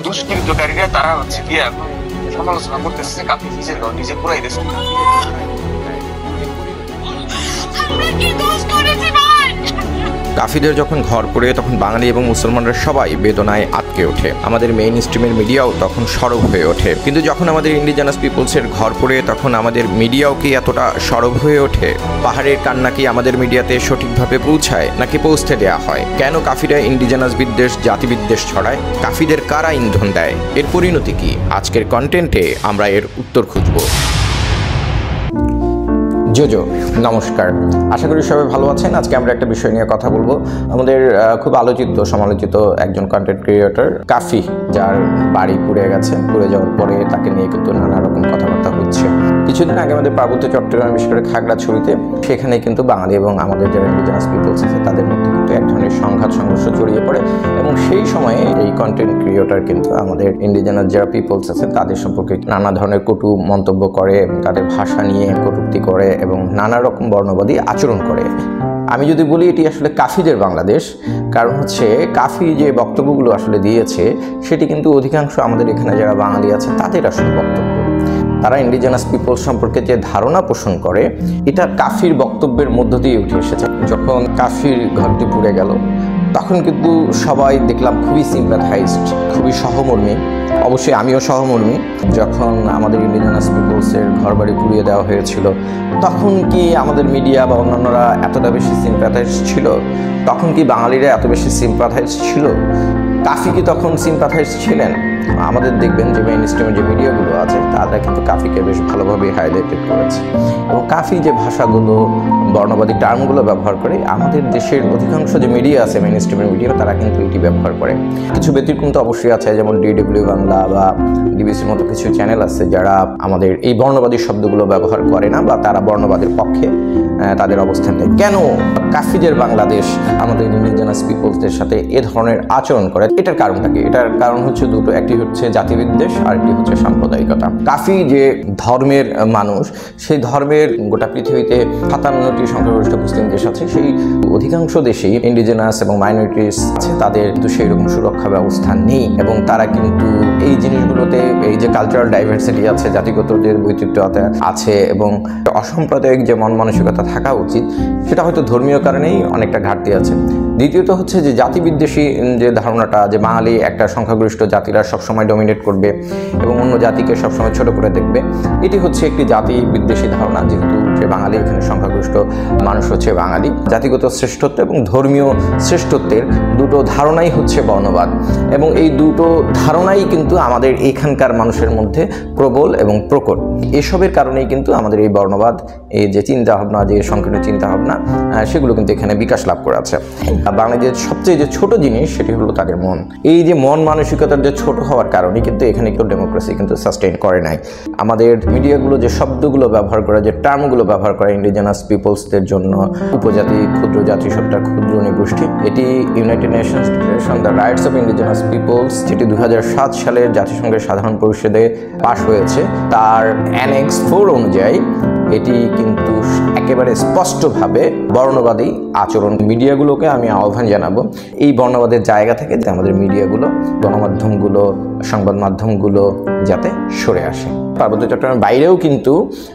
দুষ্কৃতকারীরা তারা হচ্ছে গিয়ে সমালোচনা করতেছে, কাফি নিজে পুরাই দিচ্ছে। কাফিদের যখন ঘর পড়ে তখন বাঙালি এবং মুসলমানরা সবাই বেদনায় আটকে ওঠে। আমাদের মেইন স্ট্রিমের মিডিয়াও তখন সরব হয়ে ওঠে। কিন্তু যখন আমাদের ইন্ডিজিনাস পিপলসের ঘর পড়ে তখন আমাদের মিডিয়াও কি এতটা সরব হয়ে ওঠে? পাহাড়ের কান্না কি আমাদের মিডিয়াতে সঠিকভাবে পৌঁছায় নাকি পৌঁছতে দেওয়া হয়? কেন কাফিরা ইন্ডিজিনাস বিদ্বেষ, জাতিবিদ্বেষ ছড়ায়? কাফিদের কারা ইন্ধন দেয়? এর পরিণতি কি? আজকের কন্টেন্টে আমরা এর উত্তর খুঁজব। জোজো নমস্কার, আশা করি সবাই ভালো আছেন। আজকে আমরা একটা বিষয় নিয়ে কথা বলবো। আমাদের খুব আলোচিত সমালোচিত একজন কন্টেন্ট ক্রিয়েটর কাফি, যার বাড়ি পুড়ে গেছে। পুড়ে যাওয়ার পরে তাকে নিয়ে কিন্তু নানা রকম কথাবার্তা হচ্ছে। কিছুদিন আগে আমাদের পার্বত্য চট্টগ্রাম, বিশেষ করে খাগড়াছড়িতে, সেখানে কিন্তু বাঙালি এবং আমাদের যারা ইন্ডিজিনাস পিপলস আছে তাদের মধ্যে কিন্তু এক ধরনের সংঘাত সংঘর্ষ জড়িয়ে পড়ে। এবং সেই সময়ে এই কন্টেন্ট ক্রিয়েটর কিন্তু আমাদের ইন্ডিজিনাস যারা পিপলস আছে তাদের সম্পর্কে নানা ধরনের কটু মন্তব্য করে, তাদের ভাষা নিয়ে কটূক্তি করে এবং নানা রকম বর্ণবাদী আচরণ করে। আমি যদি বলি এটি আসলে কাফিদের বাংলাদেশ, কারণ হচ্ছে কাফি যে বক্তব্যগুলো আসলে দিয়েছে সেটি কিন্তু অধিকাংশ আমাদের এখানে যারা বাঙালি আছে তাদের আসলে বক্তব্য। তারা ইন্ডিজিনাস পিপল সম্পর্কে যে ধারণা পোষণ করে এটা কাফির বক্তব্যের মধ্য দিয়ে উঠে এসেছে। যখন কাফির ঘরটি পুড়ে গেল তখন কিন্তু সবাই দেখলাম খুবই সিম্প্যাথাইজড, খুবই সহমর্মী। অবশ্যই আমিও সহমর্মী। যখন আমাদের ইন্ডিজিনাস পিপলসের ঘরবাড়ি পুড়িয়ে দেওয়া হয়েছিল তখন কি আমাদের মিডিয়া বা অন্যান্যরা এতটা বেশি সিম্প্যাথাইজ ছিল? তখন কি বাঙালিরা এত বেশি সিম্প্যাথাইজ ছিল? কাফি কি তখন সিম্প্যাথাইজ ছিলেন? আমাদের দেখবেন যে মেইন স্ট্রিমের যে মিডিয়াগুলো আছে তারা কিন্তু কাফিকে বেশ ভালোভাবে হাইলাইটেড করেছে। এবং কাফি যে ভাষাগুলো, বর্ণবাদী টার্মগুলো ব্যবহার করে, আমাদের দেশের অধিকাংশ যে মিডিয়া আছে মেইন স্ট্রিমের মিডিয়া তারা কিন্তু এটি ব্যবহার করে। কিছু ব্যতিক্রম তো অবশ্যই আছে, যেমন DW বাংলা বা DBCর মতো কিছু চ্যানেল আছে যারা আমাদের এই বর্ণবাদী শব্দগুলো ব্যবহার করে না বা তারা বর্ণবাদের পক্ষে তাদের অবস্থান নেই। কেন কাফিদের বাংলাদেশ আমাদের ইন্ডিজিনাস পিপলসদের সাথে এ ধরনের আচরণ করে? এটার কারণটা কি? এটার কারণ হচ্ছে দুটো। একটি হচ্ছে জাতিবিদ্বেষ আর একটি হচ্ছে সাম্প্রদায়িকতা। কাফি যে ধর্মের মানুষ, সেই ধর্মের গোটা পৃথিবীতে 57টি সংখ্যাগরিষ্ঠ মুসলিম দেশ আছে, সেই অধিকাংশ দেশেই ইন্ডিজিনাস এবং মাইনরিটিস আছে, তাদের কিন্তু সেই রকম সুরক্ষা ব্যবস্থা নেই। এবং তারা কিন্তু এই জিনিসগুলোতে এই যে কালচারাল ডাইভার্সিটি আছে, জাতিগতদের বৈচিত্র্য আছে এবং অসাম্প্রদায়িক যে মন মানসিকতা থাকা উচিত সেটা হয়তো ধর্মীয় কারণেই অনেকটা ঘাটতি আছে। দ্বিতীয়ত হচ্ছে যে জাতিবিদ্বেষী যে ধারণাটা, যে বাঙালি একটা সংখ্যাগরিষ্ঠ জাতিরা সবসময় ডমিনেট করবে এবং অন্য জাতিকে সবসময় ছোট করে দেখবে, এটি হচ্ছে একটি জাতি বিদ্বেষী ধারণা। যেহেতু যে বাঙালি, এখানে সংখ্যাগরিষ্ঠ মানুষ হচ্ছে বাঙালি, জাতিগত শ্রেষ্ঠত্ব এবং ধর্মীয় শ্রেষ্ঠত্বের দুটো ধারণাই হচ্ছে বর্ণবাদ। এবং এই দুটো ধারণাই কিন্তু আমাদের এখানকার মানুষের মধ্যে প্রবল এবং প্রকট। এসবের কারণেই কিন্তু আমাদের এই বর্ণবাদ, এই যে চিন্তাভাবনা, যে সংকীর্ণ চিন্তাভাবনা, সেগুলো কিন্তু এখানে বিকাশ লাভ করে আছে। বাংলাদেশের সবচেয়ে যে ছোট জিনিস সেটি হলো তাদের মন। এই যে মন মানসিকতার যে ছোট হওয়ার কারণে কিন্তু এখানে কেউ ডেমোক্রেসি কিন্তু সাস্টেইন করে নাই। আমাদের মিডিয়াগুলো যে শব্দগুলো ব্যবহার করে, যে টার্মগুলো ব্যবহার করে ইন্ডিজিনাস পিপলসদের জন্য, উপজাতি, ক্ষুদ্র জাতি সত্তা, ক্ষুদ্র নৃগোষ্ঠী, এটি United Nations Declaration on the Rights of Indigenous Peoples, যেটি 2007 সালের জাতিসংঘের সাধারণ পরিষদে পাশ হয়েছে, তার অ্যানেক্স 4 অনুযায়ী এটি কিন্তু একেবারে স্পষ্টভাবে বর্ণবাদী আচরণ। মিডিয়াগুলোকে আমি আহ্বান জানাবো এই বর্ণবাদের জায়গা থেকে যে আমাদের মিডিয়াগুলো, গণমাধ্যমগুলো, সংবাদ মাধ্যমগুলো যাতে সরে আসে। পার্বত্য চট্টগ্রামের বাইরেও কিন্তু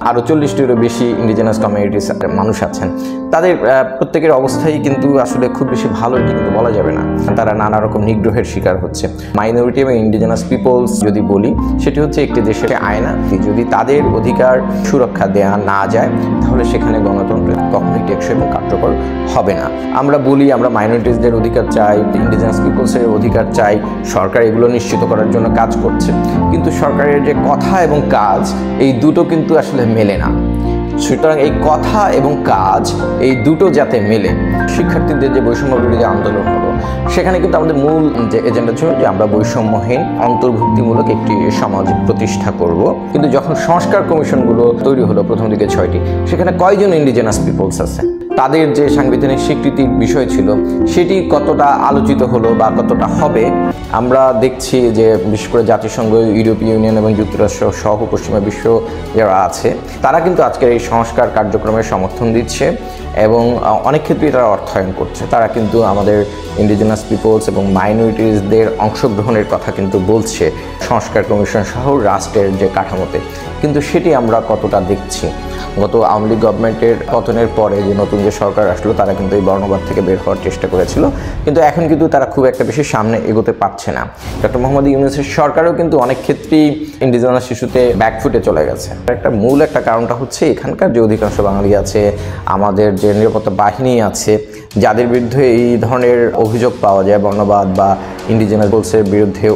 আরও 40টিরও বেশি ইন্ডিজিনাস কমিউনিটিস মানুষ আছেন। তাদের প্রত্যেকের অবস্থাই কিন্তু আসলে খুব বেশি ভালো এটি কিন্তু বলা যাবে না। তারা নানা রকম নিগ্রহের শিকার হচ্ছে। মাইনরিটি এবং ইন্ডিজিনাস পিপলস যদি বলি, সেটি হচ্ছে একটি দেশের আয়না। যদি তাদের অধিকার সুরক্ষা দেওয়া না যায় তাহলে সেখানে গণতন্ত্র কখনোই টেকসই এবং কার্যকর হবে না। আমরা বলি আমরা মাইনরিটিসদের অধিকার চাই, ইন্ডিজিনাস পিপলসের অধিকার চাই, সরকার এগুলো নিশ্চিত করার জন্য কাজ করছে, কিন্তু সরকারের যে কথা এবং কাজ এই দুটো কিন্তু আসলে মেলে না। সুতরাং এই কথা এবং কাজ এই দুটো যাতে মেলে, শিক্ষার্থীদের যে বৈষম্য বিরোধী আন্দোলন হলো সেখানে কিন্তু আমাদের মূল যে এজেন্ডা ছিল যে আমরা বৈষম্যহীন অন্তর্ভুক্তিমূলক একটি সমাজ প্রতিষ্ঠা করব। কিন্তু যখন সংস্কার কমিশনগুলো তৈরি হলো প্রথম দিকে 6টি, সেখানে কয়জন ইন্ডিজিনাস পিপলস আছে? তাদের যে সাংবিধানিক স্বীকৃতির বিষয় ছিল সেটি কতটা আলোচিত হলো বা কতটা হবে আমরা দেখছি যে বিশেষ করে জাতিসংঘ, ইউরোপীয় ইউনিয়ন এবং যুক্তরাষ্ট্র সহ পশ্চিমা বিশ্ব যারা আছে তারা কিন্তু আজকের এই সংস্কার কার্যক্রমের সমর্থন দিচ্ছে এবং অনেক ক্ষেত্রেই তারা অর্থায়ন করছে। তারা কিন্তু আমাদের ইন্ডিজিনাস পিপলস এবং মাইনরিটিসদের অংশগ্রহণের কথা কিন্তু বলছে সংস্কার কমিশন সহ রাষ্ট্রের যে কাঠামোতে, কিন্তু সেটি আমরা কতটা দেখছি। গত আওয়ামী লীগ গভর্নমেন্টের পতনের পরে যে নতুন যে সরকার আসলো তারা কিন্তু এই বর্ণবাদ থেকে বের হওয়ার চেষ্টা করেছিল, কিন্তু এখন কিন্তু তারা খুব একটা বেশি সামনে এগোতে পারছে না। ডক্টর মোহাম্মদ ইউনূসের সরকারও কিন্তু অনেক ক্ষেত্রেই ইন্ডিজিনাস ইস্যুতে ব্যাকফুটে চলে গেছে। মূল একটা কারণটা হচ্ছে এখানকার যে অধিকাংশ বাঙালি আছে, আমাদের যে নিরাপত্তা বাহিনী আছে, যাদের বিরুদ্ধে এই ধরনের অভিযোগ পাওয়া যায় বর্ণবাদ বা ইন্ডিজিনাস পিপলসের বিরুদ্ধে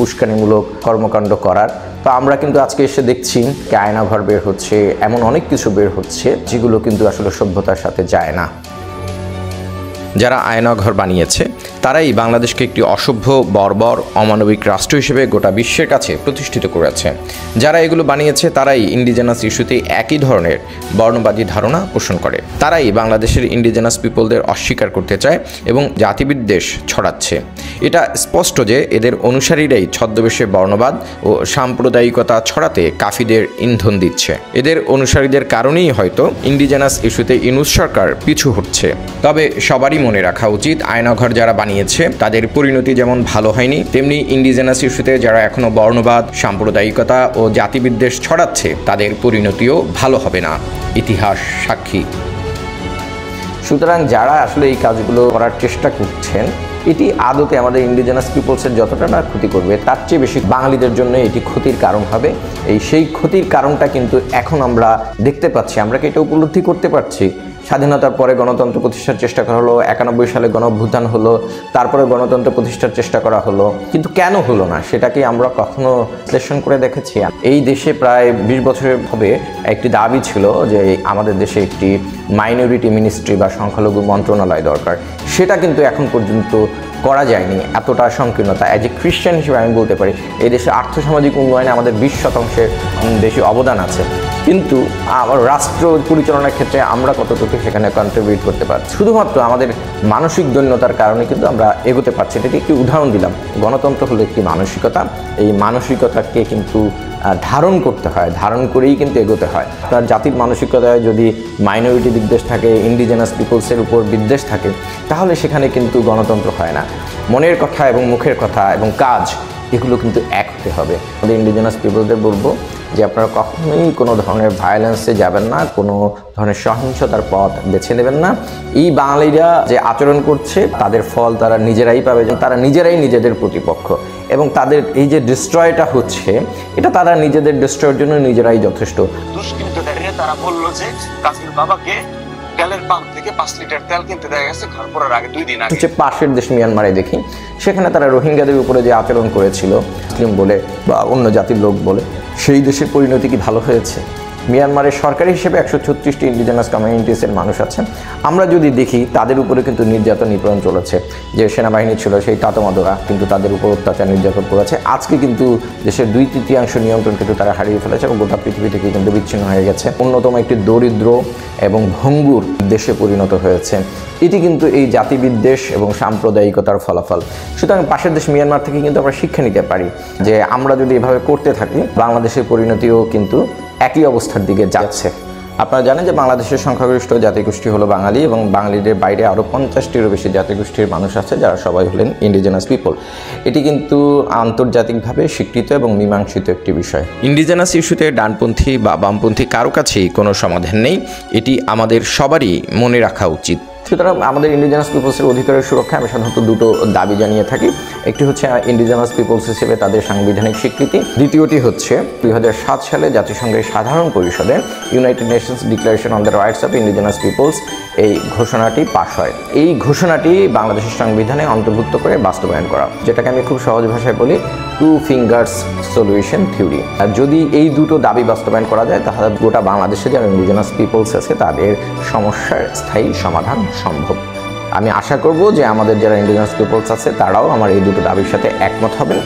উস্কানিমূলক কর্মকাণ্ড করার, তো আমরা কিন্তু আজকে এসে দেখছি আয়নাঘর বের হচ্ছে, এমন অনেক কিছু বের হচ্ছে যেগুলো কিন্তু আসলে সভ্যতার সাথে যায় না। যারা আয়নাঘর বানিয়েছে তারাই বাংলাদেশকে একটি অসভ্য, বর্বর, অমানবিক রাষ্ট্র হিসেবে গোটা বিশ্বের কাছে প্রতিষ্ঠিত করেছে। যারা এগুলো বানিয়েছে তারাই ইন্ডিজিনাস ইস্যুতে একই ধরনের বর্ণবাদী ধারণা পোষণ করে। তারাই বাংলাদেশের ইন্ডিজিনাস পিপলদের অস্বীকার করতে চায় এবং জাতিবিদ্বেষ ছড়াচ্ছে। এটা স্পষ্ট যে এদের অনুসারীরাই ছদ্মবেশে বর্ণবাদ ও সাম্প্রদায়িকতা ছড়াতে কাফিদের ইন্ধন দিচ্ছে। এদের অনুসারীদের কারণেই হয়তো ইন্ডিজিনাস ইস্যুতে ইউনূস সরকার পিছু হটছে। তবে সবারই মনে রাখা উচিত, আয়নাঘর যারা বানিয়েছে তাদের পরিণতি যেমন ভালো হয়নি, তেমনি ইন্ডিজিনাস ইস্যুতে যারা এখনো বর্ণবাদ, সাম্প্রদায়িকতা ও জাতিবিদ্বেষ ছড়াচ্ছে তাদের পরিণতিও ভালো হবে না, ইতিহাস সাক্ষী। সুতরাং যারা আসলে এই কাজগুলো করার চেষ্টা করছেন, এটি আদতে আমাদের ইন্ডিজিনাস পিপলসের যতটা না ক্ষতি করবে তার চেয়ে বেশি বাঙালিদের জন্য এটি ক্ষতির কারণ হবে। সেই ক্ষতির কারণটা কিন্তু এখন আমরা দেখতে পাচ্ছি। আমরা কি এটা উপলব্ধি করতে পারছি? স্বাধীনতার পরে গণতন্ত্র প্রতিষ্ঠার চেষ্টা করা হলো, 91 সালে গণঅভ্যুত্থান হলো, তারপরে গণতন্ত্র প্রতিষ্ঠার চেষ্টা করা হলো, কিন্তু কেন হলো না সেটা কি আমরা কখনো বিশ্লেষণ করে দেখেছি? এই দেশে প্রায় 20 বছরের হবে একটি দাবি ছিল যে আমাদের দেশে একটি মাইনরিটি মিনিস্ট্রি বা সংখ্যালঘু মন্ত্রণালয় দরকার। সেটা কিন্তু এখন পর্যন্ত করা যায়নি। এতটা সংকীর্ণতা। অ্যাজ এ খ্রিস্টান হিসেবে আমি বলতে পারি এই দেশের আর্থসামাজিক উন্নয়নে আমাদের 20% বেশি অবদান আছে, কিন্তু আমার রাষ্ট্র পরিচালনার ক্ষেত্রে আমরা কতটুকু সেখানে কন্ট্রিবিউট করতে পারছি। শুধুমাত্র আমাদের মানসিক দৈন্যতার কারণে কিন্তু আমরা এগোতে পারছি। এটাকে একটি উদাহরণ দিলাম। গণতন্ত্র হলো একটি মানসিকতা, এই মানসিকতাকে কিন্তু ধারণ করতে হয়, ধারণ করেই কিন্তু এগোতে হয়। তার জাতির মানসিকতায় যদি মাইনরিটি বিদ্বেষ থাকে, ইন্ডিজিনাস পিপলসের উপর বিদ্বেষ থাকে, তাহলে সেখানে কিন্তু গণতন্ত্র হয় না। মনের কথা এবং মুখের কথা এবং কাজ এগুলো কিন্তু এক হতে হবে। আমাদের ইন্ডিজিনাস পিপলদের বলবো যে আপনারা কখনোই কোনো ধরনের ভায়োলেন্সে যাবেন না, কোনো ধরনের সহিংসতার পথ বেছে নেবেন না। এই বাঙালিরা যে আচরণ করছে তাদের ফল তারা নিজেরাই পাবে, তারা নিজেরাই নিজেদের প্রতিপক্ষ, এবং তাদের এই যে ডিস্ট্রয়টা হচ্ছে এটা তারা নিজেদের ডিস্ট্রয়ের জন্য নিজেরাই যথেষ্ট। দুষ্কৃতকারীরা তারা বললো যে কাফির বাবাকে তেলের পাম্প থেকে 5 লিটার তেল কিনতে দেয়া গেছে ঘর পড়ার আগে 2 দিন আগে। হচ্ছে পাশের দেশ মিয়ানমারে দেখি, সেখানে তারা রোহিঙ্গাদের উপরে যে আচরণ করেছিল মুসলিম বলে বা অন্য জাতির লোক বলে, সেই দেশের পরিণতি কি ভালো হয়েছে? মিয়ানমারের সরকারি হিসেবে 136টি ইন্ডিজিনাস কমিউনিটিসের মানুষ আছেন। আমরা যদি দেখি তাদের উপরে কিন্তু নির্যাতন নিপীড়ন চলেছে। যে সেনাবাহিনী ছিল সেই তাতমাদরা কিন্তু তাদের উপর অত্যাচার নির্যাতন করেছে। আজকে কিন্তু দেশের 2/3 নিয়ন্ত্রণ কিন্তু তারা হারিয়ে ফেলেছে এবং গোটা পৃথিবী থেকে কিন্তু বিচ্ছিন্ন হয়ে গেছে। অন্যতম একটি দরিদ্র এবং ভঙ্গুর দেশে পরিণত হয়েছে। এটি কিন্তু এই জাতিবিদ্বেষ এবং সাম্প্রদায়িকতার ফলাফল। সুতরাং পাশের দেশ মিয়ানমার থেকে কিন্তু আমরা শিক্ষা নিতে পারি যে আমরা যদি এভাবে করতে থাকি বাংলাদেশের পরিণতিও কিন্তু একই অবস্থার দিকে যাচ্ছে। আপনারা জানেন যে বাংলাদেশের সংখ্যাগরিষ্ঠ জাতিগোষ্ঠী হলো বাঙালি এবং বাঙালিদের বাইরে আরও 50টিরও বেশি জাতিগোষ্ঠীর মানুষ আছে যারা সবাই হলেন ইন্ডিজিনাস পিপল। এটি কিন্তু আন্তর্জাতিকভাবে স্বীকৃত এবং মীমাংসিত একটি বিষয়। ইন্ডিজিনাস ইস্যুতে ডানপন্থী বা বামপন্থী কারো কাছেই কোনো সমাধান নেই, এটি আমাদের সবারই মনে রাখা উচিত। সুতরাং আমাদের ইন্ডিজিনাস পিপলসের অধিকারের সুরক্ষায় আমি সাধারণত দুটো দাবি জানিয়ে থাকি। একটি হচ্ছে ইন্ডিজিনাস পিপলস হিসেবে তাদের সাংবিধানিক স্বীকৃতি, দ্বিতীয়টি হচ্ছে 2007 সালে জাতিসংঘের সাধারণ পরিষদে United Nations Declaration on the Rights of Indigenous Peoples এই ঘোষণাটি পাশ হয়। এই ঘোষণাটি বাংলাদেশের সংবিধানে অন্তর্ভুক্ত করে বাস্তবায়ন করা, যেটাকে আমি খুব সহজ ভাষায় বলি 2 fingers সলিউশন থিওরি। আর যদি এই দুটো দাবি বাস্তবায়ন করা যায় তাহলে গোটা বাংলাদেশে যারা ইন্ডিজিনাস পিপলস আছে তাদের সমস্যার স্থায়ী সমাধান সম্ভব। আমি আশা করব যে আমাদের যারা ইন্ডিজিনাস পিপলস আছে তারাও আমার এই দুটো দাবির সাথে একমত হবেন